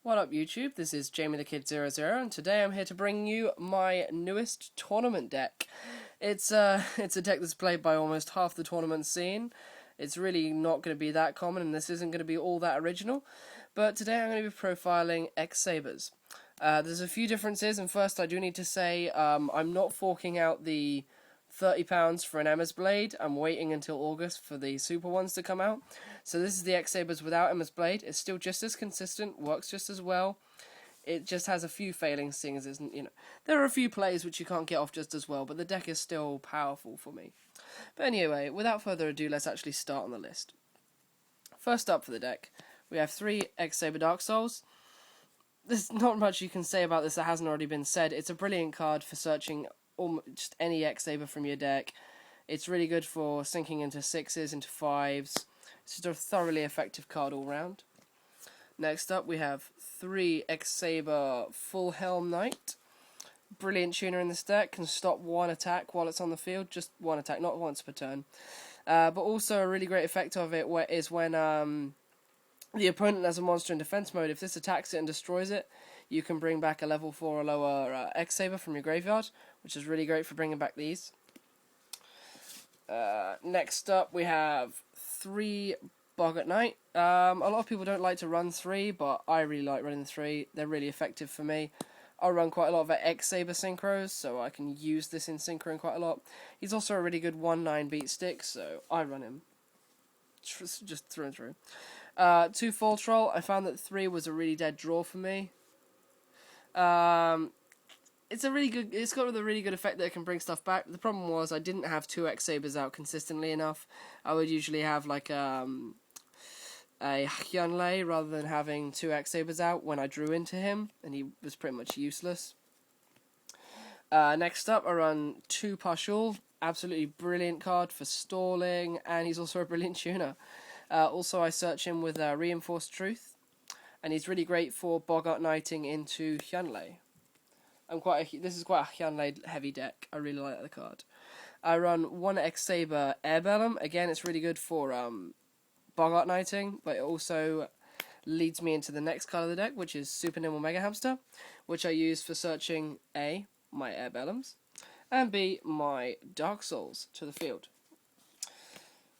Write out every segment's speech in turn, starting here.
What up YouTube, this is Jamie the Kid 00 and today I'm here to bring you my newest tournament deck. It's it's a deck that's played by almost half the tournament scene. It's really not going to be that common and this isn't going to be all that original. But today I'm going to be profiling X-Sabers. There's a few differences, and first I do need to say I'm not forking out the £30 for an Emma's Blade. I'm waiting until August for the super ones to come out. So this is the X-Sabers without Emma's Blade. It's still just as consistent, works just as well. It just has a few failings, seeing as isn't, there are a few plays which you can't get off just as well, but the deck is still powerful for me. But anyway, without further ado, let's actually start on the list. First up for the deck, we have 3 X Saber Dark Souls. There's not much you can say about this that hasn't already been said. It's a brilliant card for searching just any X Saber from your deck. It's really good for sinking into 6s, into 5s. It's just a thoroughly effective card all round. Next up we have 3 X Saber Full Helm Knight. Brilliant tuner in this deck, can stop one attack while it's on the field, just one attack, not once per turn. But also a really great effect of it is when the opponent has a monster in defense mode. If this attacks it and destroys it, you can bring back a level 4 or lower X Saber from your graveyard, which is really great for bringing back these. Next up we have 3 Boggart Knight. A lot of people don't like to run 3, but I really like running 3. They're really effective for me. I run quite a lot of X Saber synchros, so I can use this in synchroing quite a lot. He's also a really good 1/9 beat stick, so I run him just through and through. 2 Fall Troll. I found that 3 was a really dead draw for me. It's a really good. It's got a really good effect that it can bring stuff back. The problem was I didn't have 2 X Sabers out consistently enough. I would usually have like a Hyunlei rather than having 2 X Sabers out when I drew into him, and he was pretty much useless. Next up, I run 2 Pashul. Absolutely brilliant card for stalling, and he's also a brilliant tuner. Also, I search him with Reinforced Truth, and he's really great for Boggart Knighting into Hyunlei. This is quite a Hyunlei heavy deck. I really like the card. I run 1 X Saber Airbellum. Again, it's really good for Boggart Knighting, but it also leads me into the next card of the deck, which is Super Nimble Mega Hamster, which I use for searching A, my Airbellums, and B, my Dark Souls to the field.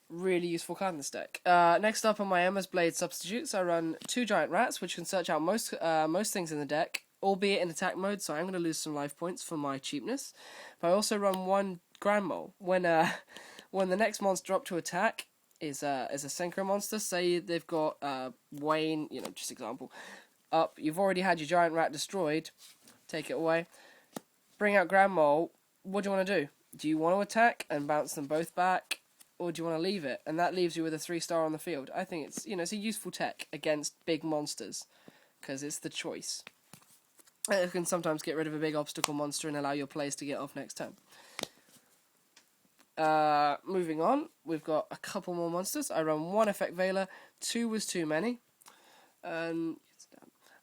Really useful card in this deck. Next up on my Emma's Blade substitutes, I run 2 Giant Rats, which can search out most things in the deck, albeit in attack mode, so I'm going to lose some life points for my cheapness. But I also run 1 Grand Mole. When the next monster up to attack is a synchro monster, say they've got Wayne, just example, up, you've already had your Giant Rat destroyed, take it away, bring out Grand Mole. What do you want to do? Do you want to attack and bounce them both back, or do you want to leave it? And that leaves you with a 3-star on the field. I think it's it's a useful tech against big monsters, because it's the choice. It can sometimes get rid of a big obstacle monster and allow your players to get off next turn. Moving on, we've got a couple more monsters. I run 1 Effect Veiler. 2 was too many. I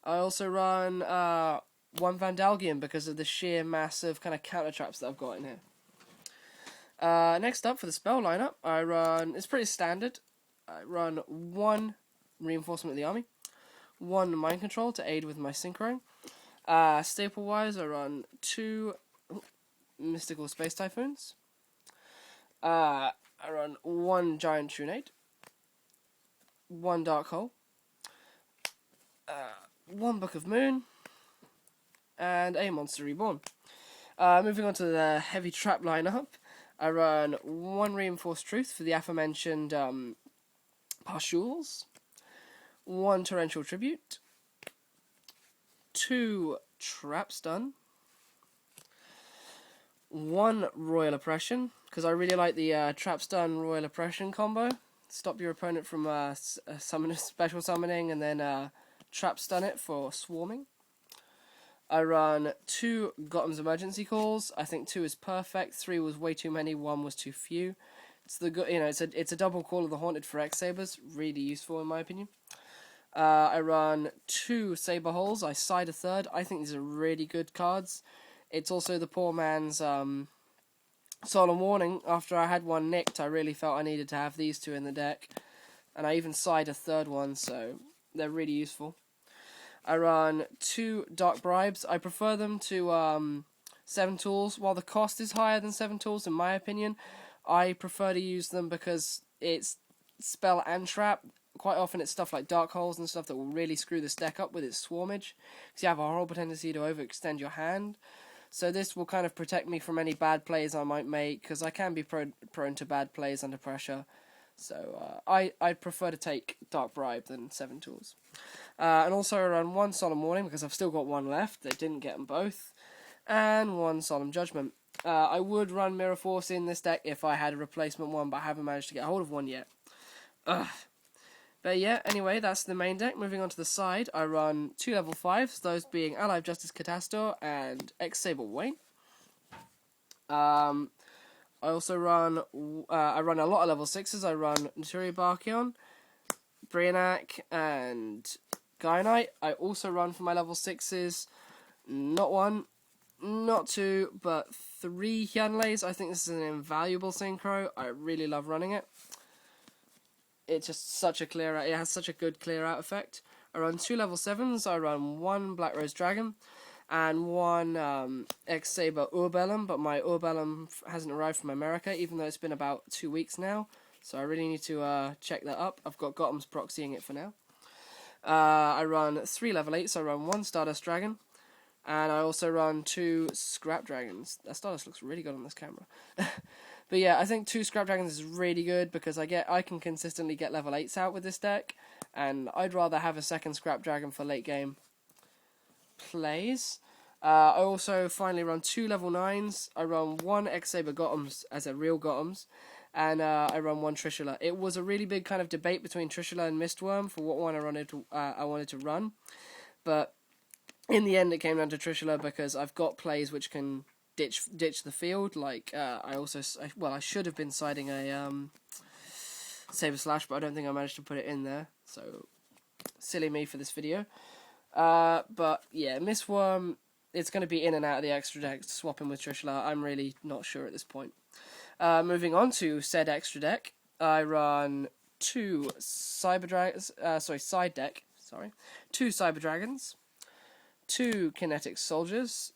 also run 1 Vandalgian because of the sheer massive kind of counter traps that I've got in here. Next up for the spell lineup, it's pretty standard. I run 1 Reinforcement of the Army, 1 Mind Control to aid with my synchroing. Staple-wise, I run 2 Mystical Space Typhoons. I run 1 Giant Trunade, 1 Dark Hole, 1 Book of Moon, and a Monster Reborn. Moving on to the heavy trap lineup, I run 1 Reinforced Truth for the aforementioned Parshuls, 1 Torrential Tribute, 2 Trap Stun, 1 Royal Oppression, because I really like the Trap Stun Royal Oppression combo. Stop your opponent from special summoning and then Trap Stun it for swarming. I run 2 Gotham's Emergency Calls. I think 2 is perfect. 3 was way too many. 1 was too few. It's a double call of the Haunted for X Sabers. Really useful in my opinion. I run 2 Saber Holes. I side a 3rd. I think these are really good cards. It's also the poor man's Solemn Warning. After I had 1 nicked, I really felt I needed to have these 2 in the deck. And I even side a 3rd one, so they're really useful. I run 2 Dark Bribes. I prefer them to 7 Tools. While the cost is higher than 7 Tools, in my opinion, I prefer to use them because it's spell and trap. Quite often it's stuff like Dark Holes and stuff that will really screw this deck up with its swarmage, because you have a horrible tendency to overextend your hand. So this will kind of protect me from any bad plays I might make, because I can be prone to bad plays under pressure. So I'd prefer to take Dark Bribe than 7 Tools. And also I run 1 Solemn Warning, because I've still got 1 left. They didn't get them both. And 1 Solemn Judgment. I would run Mirror Force in this deck if I had a replacement one, but I haven't managed to get hold of one yet. Ugh. But yeah, anyway, that's the main deck. Moving on to the side, I run 2 level 5s, those being Ally of Justice Catastor and X Saber Wayne. I also run a lot of level 6s. I run Naturi Barkion, Brianak, and Guy-Knight. I also run for my level 6s, not 1, not 2, but 3 Hyunleis. I think this is an invaluable synchro. I really love running it. It's just such a clear out. It has such a good clear out effect. I run 2 level 7s. I run 1 Black Rose Dragon and 1 X Saber Urbellum, but my Urbellum hasn't arrived from America, even though it's been about 2 weeks now. So I really need to check that up. I've got Gotham's proxying it for now. I run 3 level 8s. I run 1 Stardust Dragon, and I also run 2 Scrap Dragons. That Stardust looks really good on this camera. But yeah, I think 2 Scrap Dragons is really good because I can consistently get level 8s out with this deck, and I'd rather have a second Scrap Dragon for late game plays. I also finally run 2 level 9s. I run 1 X Saber Gothams as a real Gothams, and I run 1 Trishula. It was a really big kind of debate between Trishula and Mistworm for what one I wanted to run, but in the end it came down to Trishula because I've got plays which can ditch the field. Like I should have been siding a Saber Slash, but I don't think I managed to put it in there. So silly me for this video. But yeah, Mistworm, it's going to be in and out of the extra deck, swapping with Trishula. I'm really not sure at this point. Moving on to said extra deck, I run 2 side deck, 2 Cyber Dragons, 2 Kinetic Soldiers,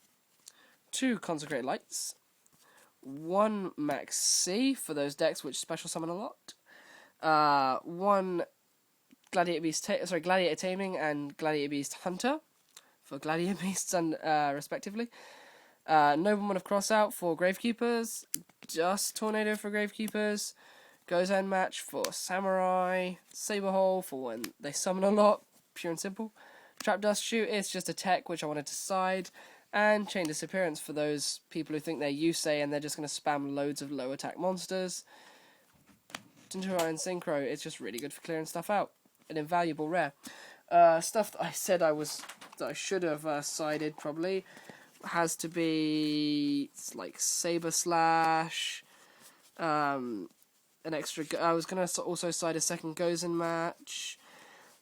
2 Consecrated Lights, 1 Max C for those decks which special summon a lot, 1 Gladiator Taming and Gladiator Beast Hunter for Gladiator Beasts and respectively. Nobleman of Crossout for Gravekeepers, Dust Tornado for Gravekeepers, Gozen Match for Samurai, Saber Hole for when they summon a lot, pure and simple. Trap Dust Shoot is just a tech which I wanted to side, and Chain Disappearance for those people who think they're Yusei and they're just going to spam loads of low attack monsters. Tinturai and Synchro, it's just really good for clearing stuff out. An invaluable rare. Stuff that I said that I should have sided probably has to be like Saber Slash, an extra. I was gonna also side a second Gozen Match.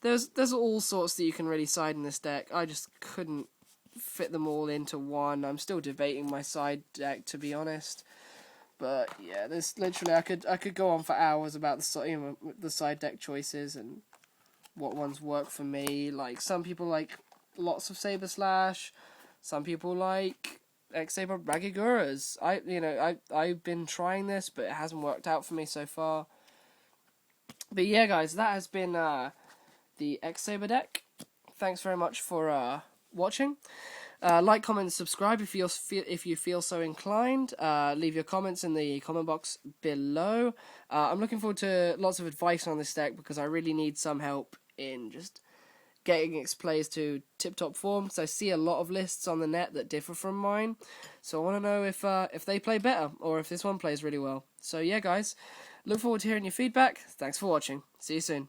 There's all sorts that you can really side in this deck. I just couldn't fit them all into one. I'm still debating my side deck, to be honest. But yeah, there's literally I could go on for hours about the side deck choices and what ones work for me. Like some people like lots of Saber Slash, some people like X Saber Ragiguras. I've been trying this, but it hasn't worked out for me so far. But yeah, guys, that has been the X Saber deck. Thanks very much for watching. Like, comment, and subscribe if you feel so inclined. Leave your comments in the comment box below. I'm looking forward to lots of advice on this deck because I really need some help in just getting its plays to tip-top form. So I see a lot of lists on the net that differ from mine. So I want to know if they play better or if this one plays really well. So yeah, guys, look forward to hearing your feedback. Thanks for watching. See you soon.